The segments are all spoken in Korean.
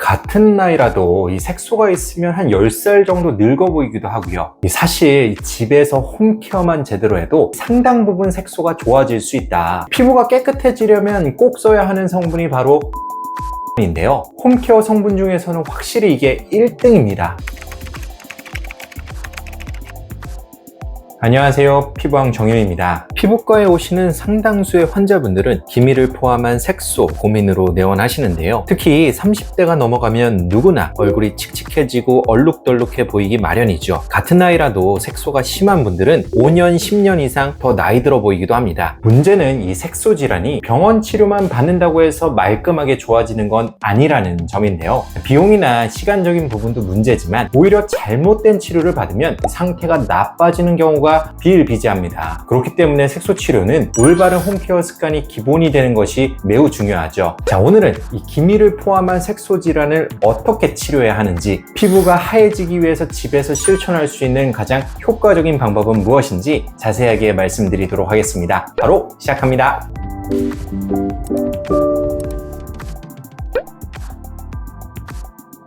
같은 나이라도 이 색소가 있으면 한 10살 정도 늙어 보이기도 하고요. 사실 집에서 홈케어만 제대로 해도 상당 부분 색소가 좋아질 수 있다. 피부가 깨끗해지려면 꼭 써야 하는 성분이 바로 인데요. 홈케어 성분 중에서는 확실히 이게 1등입니다. 안녕하세요. 피부왕 정윤입니다. 피부과에 오시는 상당수의 환자분들은 기미를 포함한 색소 고민으로 내원하시는데요. 특히 30대가 넘어가면 누구나 얼굴이 칙칙해지고 얼룩덜룩해 보이기 마련이죠. 같은 나이라도 색소가 심한 분들은 5년, 10년 이상 더 나이 들어 보이기도 합니다. 문제는 이 색소 질환이 병원 치료만 받는다고 해서 말끔하게 좋아지는 건 아니라는 점인데요. 비용이나 시간적인 부분도 문제지만 오히려 잘못된 치료를 받으면 상태가 나빠지는 경우가 비일비재합니다. 그렇기 때문에 색소 치료는 올바른 홈케어 습관이 기본이 되는 것이 매우 중요하죠. 자, 오늘은 이 기미를 포함한 색소 질환을 어떻게 치료해야 하는지, 피부가 하얘지기 위해서 집에서 실천할 수 있는 가장 효과적인 방법은 무엇인지 자세하게 말씀드리도록 하겠습니다. 바로 시작합니다.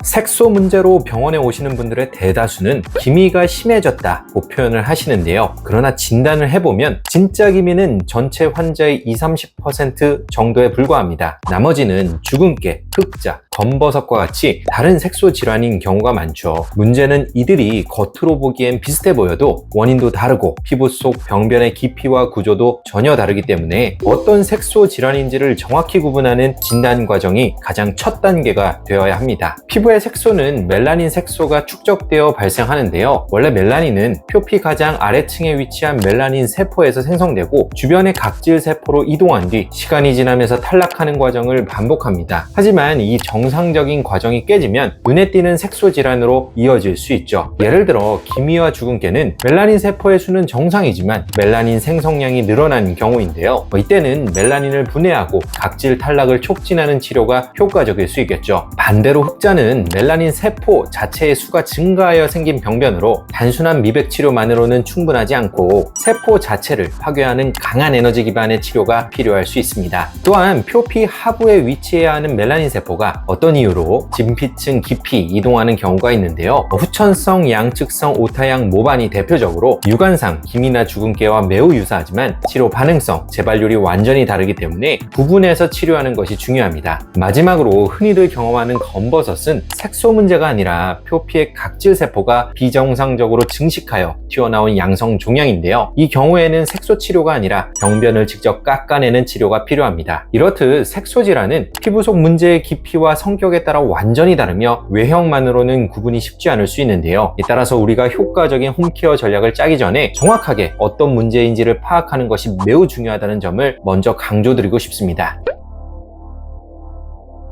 색소 문제로 병원에 오시는 분들의 대다수는 기미가 심해졌다고 표현을 하시는데요. 그러나 진단을 해보면 진짜 기미는 전체 환자의 20-30% 정도에 불과합니다. 나머지는 주근깨, 흑자, 검버섯과 같이 다른 색소 질환인 경우가 많죠. 문제는 이들이 겉으로 보기엔 비슷해 보여도 원인도 다르고 피부 속 병변의 깊이와 구조도 전혀 다르기 때문에 어떤 색소 질환인지를 정확히 구분하는 진단 과정이 가장 첫 단계가 되어야 합니다. 피부의 색소는 멜라닌 색소가 축적되어 발생하는데요. 원래 멜라닌은 표피 가장 아래층에 위치한 멜라닌 세포에서 생성되고 주변의 각질 세포로 이동한 뒤 시간이 지나면서 탈락하는 과정을 반복합니다. 하지만 이 정상적인 과정이 깨지면 눈에 띄는 색소 질환으로 이어질 수 있죠. 예를 들어 기미와 주근깨는 멜라닌 세포의 수는 정상이지만 멜라닌 생성량이 늘어난 경우인데요. 이때는 멜라닌을 분해하고 각질 탈락을 촉진하는 치료가 효과적일 수 있겠죠. 반대로 흑자는 멜라닌 세포 자체의 수가 증가하여 생긴 병변으로 단순한 미백 치료만으로는 충분하지 않고 세포 자체를 파괴하는 강한 에너지 기반의 치료가 필요할 수 있습니다. 또한 표피 하부에 위치해야 하는 멜라닌 세포가 어떤 이유로 진피층 깊이 이동하는 경우가 있는데요. 후천성, 양측성 오타양 모반이 대표적으로 육안상 기미나 주근깨와 매우 유사하지만 치료 반응성, 재발률이 완전히 다르기 때문에 구분해서 치료하는 것이 중요합니다. 마지막으로 흔히들 경험하는 검버섯은 색소 문제가 아니라 표피의 각질 세포가 비정상적으로 증식하여 튀어나온 양성 종양인데요. 이 경우에는 색소 치료가 아니라 병변을 직접 깎아내는 치료가 필요합니다. 이렇듯 색소 질환은 피부 속 문제의 깊이와 성격에 따라 완전히 다르며 외형만으로는 구분이 쉽지 않을 수 있는데요. 따라서 우리가 효과적인 홈케어 전략을 짜기 전에 정확하게 어떤 문제인지를 파악하는 것이 매우 중요하다는 점을 먼저 강조드리고 싶습니다.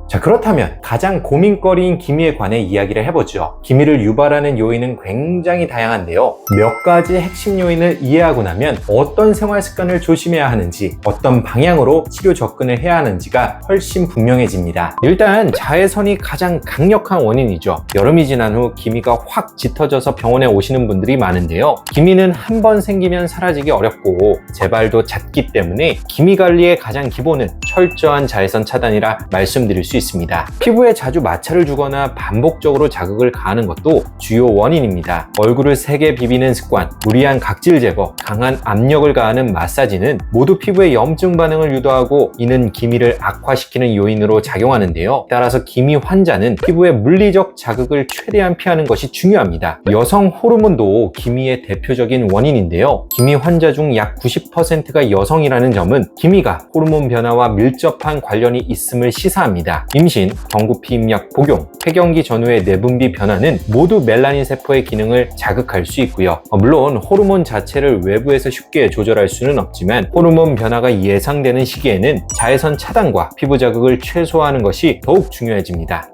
자, 그렇다면 가장 고민거리인 기미에 관해 이야기를 해보죠. 기미를 유발하는 요인은 굉장히 다양한데요. 몇 가지 핵심 요인을 이해하고 나면 어떤 생활 습관을 조심해야 하는지, 어떤 방향으로 치료 접근을 해야 하는지가 훨씬 분명해집니다. 일단 자외선이 가장 강력한 원인이죠. 여름이 지난 후 기미가 확 짙어져서 병원에 오시는 분들이 많은데요. 기미는 한 번 생기면 사라지기 어렵고 재발도 잦기 때문에 기미 관리의 가장 기본은 철저한 자외선 차단이라 말씀드릴 수 있습니다. 피부에 자주 마찰을 주거나 반복적으로 자극을 가하는 것도 주요 원인입니다. 얼굴을 세게 비비는 습관, 무리한 각질 제거, 강한 압력을 가하는 마사지는 모두 피부의 염증 반응을 유도하고 이는 기미를 악화시키는 요인으로 작용하는데요. 따라서 기미 환자는 피부의 물리적 자극을 최대한 피하는 것이 중요합니다. 여성 호르몬도 기미의 대표적인 원인인데요. 기미 환자 중 약 90%가 여성이라는 점은 기미가 호르몬 변화와 밀접한 관련이 있음을 시사합니다. 임신, 경구피임약 복용, 폐경기 전후의 내분비 변화는 모두 멜라닌 세포의 기능을 자극할 수 있고요. 물론 호르몬 자체를 외부에서 쉽게 조절할 수는 없지만 호르몬 변화가 예상되는 시기에는 자외선 차단과 피부 자극을 최소화하는 것이 더욱 중요해집니다.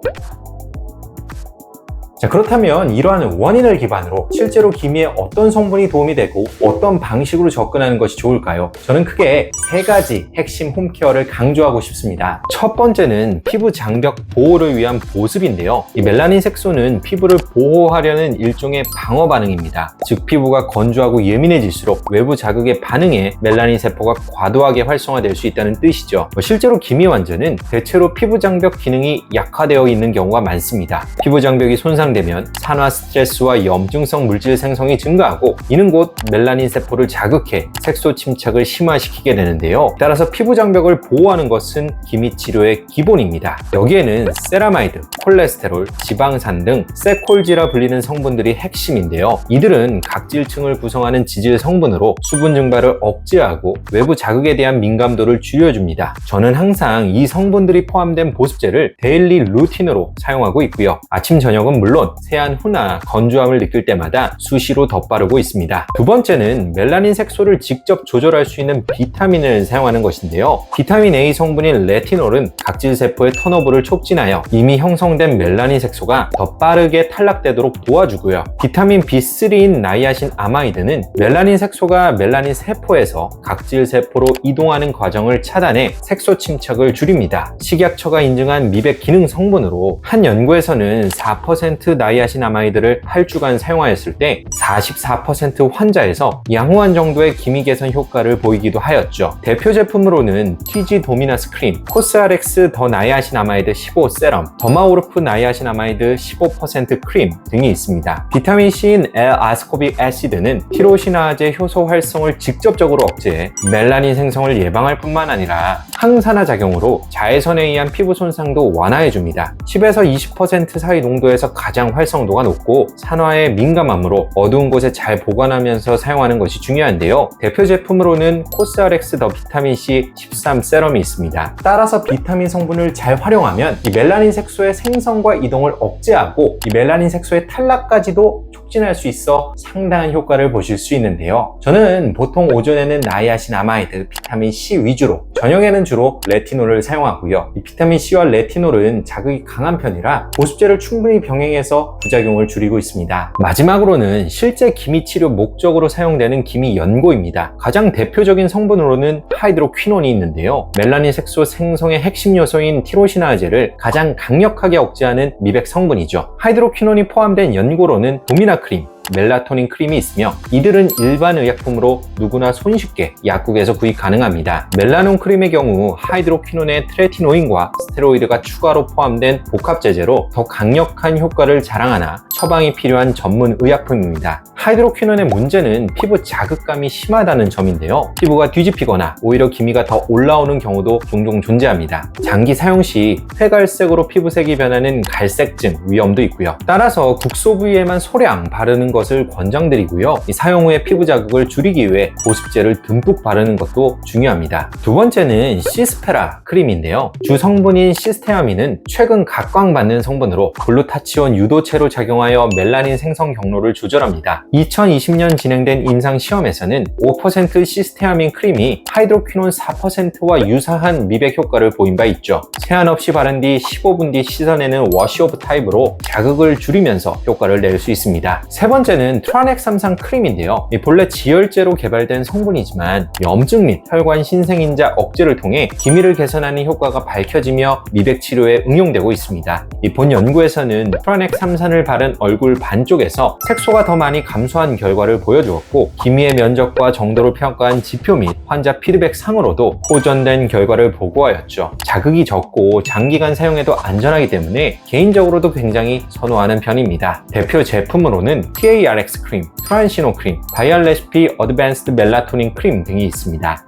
자, 그렇다면 이러한 원인을 기반으로 실제로 기미에 어떤 성분이 도움이 되고 어떤 방식으로 접근하는 것이 좋을까요? 저는 크게 세 가지 핵심 홈케어를 강조하고 싶습니다. 첫 번째는 피부 장벽 보호를 위한 보습인데요. 이 멜라닌 색소는 피부를 보호하려는 일종의 방어 반응입니다. 즉 피부가 건조하고 예민해질수록 외부 자극에 반응해 멜라닌 세포가 과도하게 활성화될 수 있다는 뜻이죠. 실제로 기미 환자는 대체로 피부 장벽 기능이 약화되어 있는 경우가 많습니다. 피부 장벽이 손상되면 산화 스트레스와 염증성 물질 생성이 증가하고 이는 곧 멜라닌 세포를 자극해 색소 침착을 심화시키게 되는데요. 따라서 피부 장벽을 보호하는 것은 기미 치료의 기본입니다. 여기에는 세라마이드, 콜레스테롤, 지방산 등 세콜지라 불리는 성분들이 핵심인데요. 이들은 각질층을 구성하는 지질 성분으로 수분 증발을 억제하고 외부 자극에 대한 민감도를 줄여줍니다. 저는 항상 이 성분들이 포함된 보습제를 데일리 루틴으로 사용하고 있고요. 아침 저녁은 물론 세안 후나 건조함을 느낄 때마다 수시로 덧바르고 있습니다. 두 번째는 멜라닌 색소를 직접 조절할 수 있는 비타민을 사용하는 것인데요. 비타민 A 성분인 레티놀은 각질 세포의 턴오버를 촉진하여 이미 형성된 멜라닌 색소가 더 빠르게 탈락되도록 도와주고요. 비타민 B3인 나이아신 아마이드는 멜라닌 색소가 멜라닌 세포에서 각질 세포로 이동하는 과정을 차단해 색소 침착을 줄입니다. 식약처가 인증한 미백 기능 성분으로 한 연구에서는 4% 나이아신 아마이드를 8주간 사용하였을 때 44% 환자에서 양호한 정도의 기미 개선 효과를 보이기도 하였죠. 대표 제품으로는 TG 도미나스 크림, 코스알엑스 더 나이아신 아마이드 15 세럼, 더마오르프 나이아신 아마이드 15% 크림 등이 있습니다. 비타민 C인 L-아스코빅 애시드는 티로시나제 효소 활성을 직접적으로 억제해 멜라닌 생성을 예방할 뿐만 아니라 항산화 작용으로 자외선에 의한 피부 손상도 완화해줍니다. 10에서 20% 사이 농도에서 가장 활성도가 높고 산화에 민감하므로 어두운 곳에 잘 보관하면서 사용하는 것이 중요한데요. 대표 제품으로는 코스알엑스 더 비타민 C 13 세럼이 있습니다. 따라서 비타민 성분을 잘 활용하면 이 멜라닌 색소의 생성과 이동을 억제하고 이 멜라닌 색소의 탈락까지도 촉진할 수 있어 상당한 효과를 보실 수 있는데요. 저는 보통 오전에는 나이아신 아마이드, 비타민 C 위주로, 저녁에는 주로 레티놀을 사용하고요. 이 비타민 C와 레티놀은 자극이 강한 편이라 보습제를 충분히 병행해서 부작용을 줄이고 있습니다. 마지막으로는 실제 기미 치료 목적으로 사용되는 기미 연고입니다. 가장 대표적인 성분으로는 하이드로퀴논이 있는데요. 멜라닌 색소 생성의 핵심 요소인 티로시나제를 가장 강력하게 억제하는 미백 성분이죠. 하이드로퀴논이 포함된 연고로는 도미나 크림, 멜라토닌 크림이 있으며 이들은 일반 의약품으로 누구나 손쉽게 약국에서 구입 가능합니다. 멜라논 크림의 경우 하이드로퀴논의 트레티노인과 스테로이드가 추가로 포함된 복합제제로 더 강력한 효과를 자랑하나 처방이 필요한 전문 의약품입니다. 하이드로퀴논의 문제는 피부 자극감이 심하다는 점인데요. 피부가 뒤집히거나 오히려 기미가 더 올라오는 경우도 종종 존재합니다. 장기 사용 시 회갈색으로 피부색이 변하는 갈색증 위험도 있고요. 따라서 국소 부위에만 소량 바르는 것을 권장드리고요. 사용 후에 피부 자극을 줄이기 위해 보습제를 듬뿍 바르는 것도 중요합니다. 두 번째는 시스페라 크림인데요. 주 성분인 시스테아민은 최근 각광받는 성분으로 글루타치온 유도체로 작용하여 멜라닌 생성 경로를 조절합니다. 2020년 진행된 임상 시험에서는 5% 시스테아민 크림이 하이드로퀴논 4%와 유사한 미백 효과를 보인 바 있죠. 세안 없이 바른 뒤 15분 뒤 씻어내는 워시오브 타입으로 자극을 줄이면서 효과를 낼 수 있습니다. 세 번째는 트라넥삼산 크림인데요. 본래 지혈제로 개발된 성분이지만 염증 및 혈관 신생인자 억제를 통해 기미를 개선하는 효과가 밝혀지며 미백 치료에 응용되고 있습니다. 본 연구에서는 트라넥삼산을 바른 얼굴 반쪽에서 색소가 더 많이 감소한 결과를 보여주었고 기미의 면적과 정도를 평가한 지표 및 환자 피드백 상으로도 호전된 결과를 보고하였죠. 자극이 적고 장기간 사용해도 안전하기 때문에 개인적으로도 굉장히 선호하는 편입니다. 대표 제품으로는 TARX 크림, 트란시노 크림, 바이알레시피 어드밴스드 멜라토닌 크림 등이 있습니다.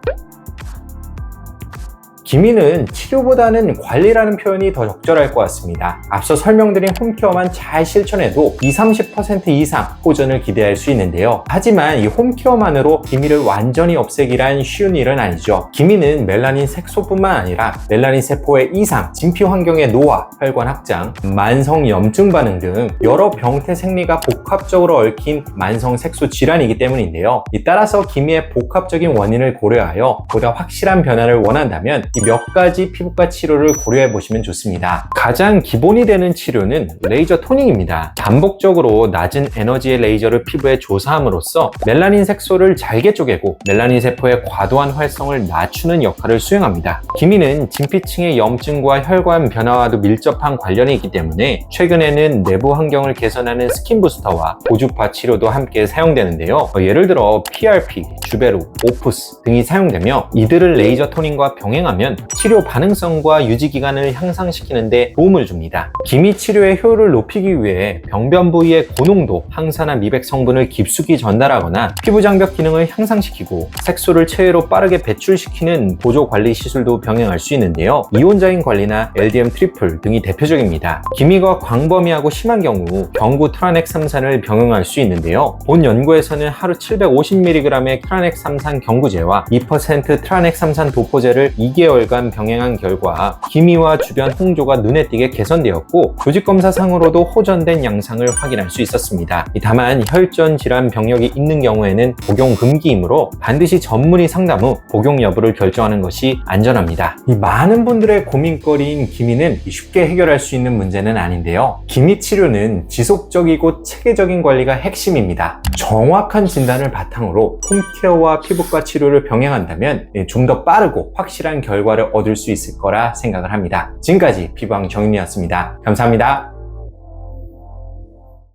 기미는 치료보다는 관리라는 표현이 더 적절할 것 같습니다. 앞서 설명드린 홈케어만 잘 실천해도 20-30% 이상 호전을 기대할 수 있는데요. 하지만 이 홈케어만으로 기미를 완전히 없애기란 쉬운 일은 아니죠. 기미는 멜라닌 색소뿐만 아니라 멜라닌 세포의 이상, 진피 환경의 노화, 혈관 확장, 만성 염증 반응 등 여러 병태 생리가 복합적으로 얽힌 만성 색소 질환이기 때문인데요. 따라서 기미의 복합적인 원인을 고려하여 보다 확실한 변화를 원한다면 이 몇 가지 피부과 치료를 고려해 보시면 좋습니다. 가장 기본이 되는 치료는 레이저 토닝입니다. 반복적으로 낮은 에너지의 레이저를 피부에 조사함으로써 멜라닌 색소를 잘게 쪼개고 멜라닌 세포의 과도한 활성을 낮추는 역할을 수행합니다. 기미는 진피층의 염증과 혈관 변화와도 밀접한 관련이 있기 때문에 최근에는 내부 환경을 개선하는 스킨 부스터와 고주파 치료도 함께 사용되는데요. 예를 들어 PRP, 주베루, 오프스 등이 사용되며 이들을 레이저 토닝과 병행하면 치료 반응성과 유지 기간을 향상시키는 데 도움을 줍니다. 기미 치료의 효율을 높이기 위해 병변 부위의 고농도 항산화 미백 성분을 깊숙이 전달하거나 피부 장벽 기능을 향상시키고 색소를 체외로 빠르게 배출시키는 보조 관리 시술도 병행할 수 있는데요. 이온자인 관리나 LDM 트리플 등이 대표적입니다. 기미가 광범위하고 심한 경우 경구 트라넥삼산을 병행할 수 있는데요. 본 연구에서는 하루 750mg의 트라넥삼산 경구제와 2% 트라넥삼산 도포제를 2개월간 병행한 결과 기미와 주변 홍조가 눈에 띄게 개선되었고 조직검사상으로도 호전된 양상을 확인할 수 있었습니다. 다만 혈전 질환 병력이 있는 경우에는 복용 금기이므로 반드시 전문의 상담 후 복용 여부를 결정하는 것이 안전합니다. 이 많은 분들의 고민거리인 기미는 쉽게 해결할 수 있는 문제는 아닌데요. 기미 치료는 지속적이고 체계적인 관리가 핵심입니다. 정확한 진단을 바탕으로 홈케어와 피부과 치료를 병행한다면 좀 더 빠르고 확실한 결과를 얻을 수 있을 거라 생각을 합니다. 지금까지 피부왕 정윤이었습니다. 감사합니다.